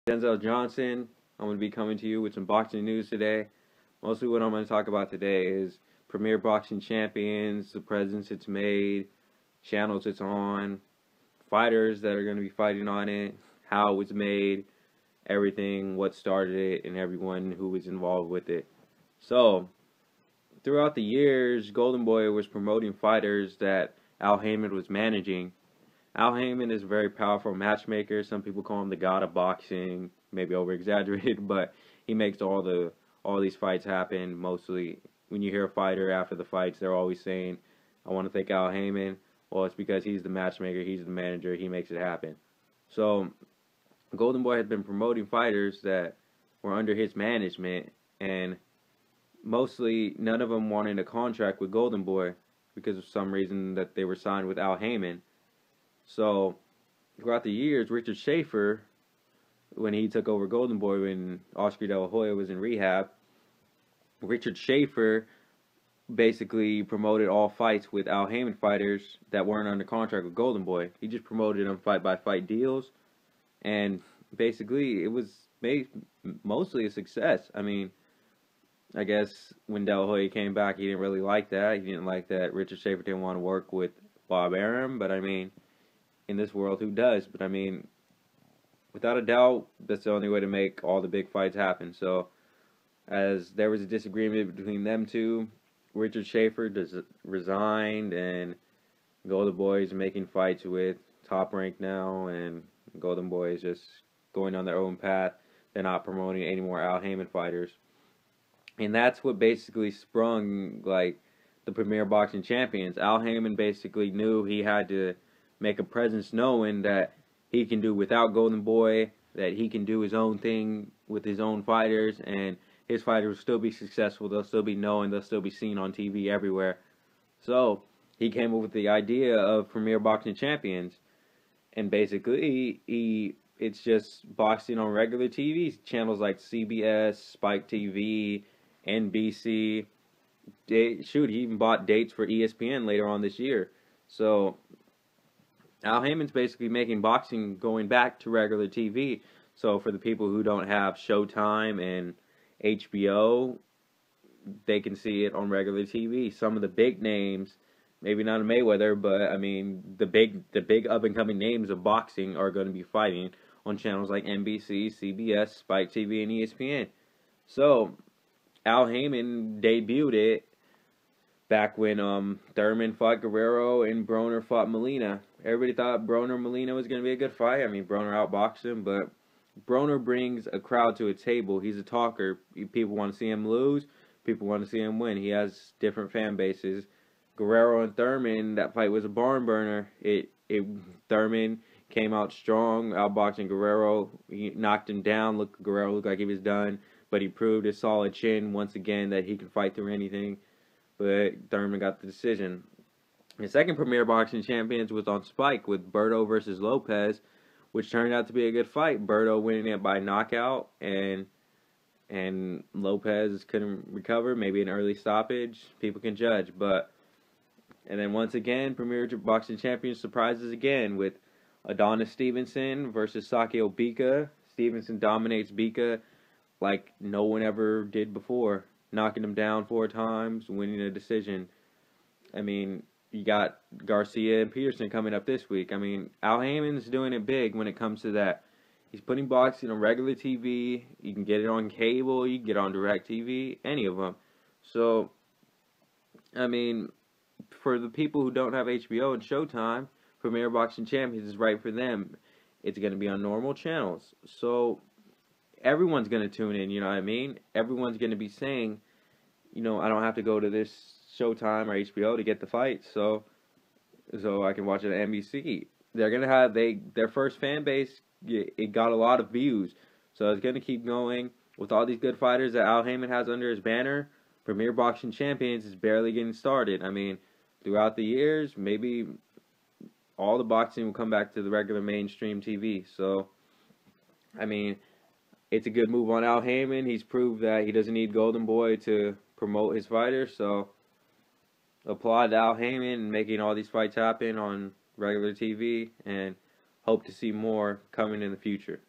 Danzel Johnson. I'm going to be coming to you with some boxing news today. Mostly what I'm going to talk about today is Premier Boxing Champions, the presence it's made, channels it's on, fighters that are going to be fighting on it, how it was made, everything, what started it, and everyone who was involved with it. So, throughout the years, Golden Boy was promoting fighters that Al Haymon was managing. Al Haymon is a very powerful matchmaker. Some people call him the god of boxing, maybe over exaggerated, but he makes all these fights happen. Mostly, when you hear a fighter after the fights, they're always saying, "I want to thank Al Haymon." Well, it's because he's the matchmaker, he's the manager, he makes it happen. So, Golden Boy had been promoting fighters that were under his management, and mostly none of them wanted a contract with Golden Boy because of some reason that they were signed with Al Haymon. So, throughout the years, Richard Schaefer, when he took over Golden Boy when Oscar De La Hoya was in rehab, Richard Schaefer basically promoted all fights with Al Haymon fighters that weren't under contract with Golden Boy. He just promoted them fight by fight deals, and basically it was mostly a success. I mean, I guess when De La Hoya came back, he didn't really like that. He didn't like that Richard Schaefer didn't want to work with Bob Arum, but I mean, in this world, who does? But I mean, without a doubt, that's the only way to make all the big fights happen. So, as there was a disagreement between them two, Richard Schaefer resigned, and Golden Boy is making fights with Top Rank now, and Golden Boy is just going on their own path. They're not promoting any more Al Haymon fighters. And that's what basically sprung, like, the Premier Boxing Champions. Al Haymon basically knew he had to make a presence knowing that he can do without Golden Boy, that he can do his own thing with his own fighters, and his fighters will still be successful, they'll still be known, they'll still be seen on TV everywhere. So, he came up with the idea of Premier Boxing Champions, and basically, it's just boxing on regular TV, channels like CBS, Spike TV, NBC, he even bought dates for ESPN later on this year. So, Al Haymon's basically making boxing going back to regular TV. So for the people who don't have Showtime and HBO, they can see it on regular TV. Some of the big names, maybe not a Mayweather, but I mean the big up and coming names of boxing are going to be fighting on channels like NBC, CBS, Spike TV, and ESPN. So Al Haymon debuted it back when Thurman fought Guerrero and Broner fought Molina. Everybody thought Broner-Molina was going to be a good fight. I mean, Broner outboxed him, but Broner brings a crowd to a table. He's a talker. People want to see him lose. People want to see him win. He has different fan bases. Guerrero and Thurman, that fight was a barn burner. Thurman came out strong, outboxing Guerrero. He knocked him down. Guerrero looked like he was done, but he proved his solid chin once again that he can fight through anything. But Thurman got the decision. The second Premier Boxing Champions was on Spike with Berto versus Lopez, which turned out to be a good fight. Berto winning it by knockout, and Lopez couldn't recover. Maybe an early stoppage. People can judge. And then once again, Premier Boxing Champions surprises again with Adonis Stevenson versus Sakio Bika. Stevenson dominates Bika like no one ever did before, knocking him down 4 times, winning a decision. I mean, you got Garcia and Peterson coming up this week. I mean, Al Haymon's doing it big when it comes to that. He's putting boxing on regular TV. You can get it on cable. You can get it on DirecTV. Any of them. So, I mean, for the people who don't have HBO and Showtime, Premier Boxing Champions is right for them. It's going to be on normal channels. So, everyone's going to tune in, you know what I mean? Everyone's going to be saying, you know, I don't have to go to this Showtime or HBO to get the fight, so I can watch it on NBC. They're gonna have their first fan base. It got a lot of views, so it's gonna keep going with all these good fighters that Al Haymon has under his banner. Premier Boxing Champions is barely getting started. I mean, throughout the years, maybe all the boxing will come back to the regular mainstream TV. So, I mean, it's a good move on Al Haymon. He's proved that he doesn't need Golden Boy to promote his fighters, so applaud Al Haymon and making all these fights happen on regular TV, and hope to see more coming in the future.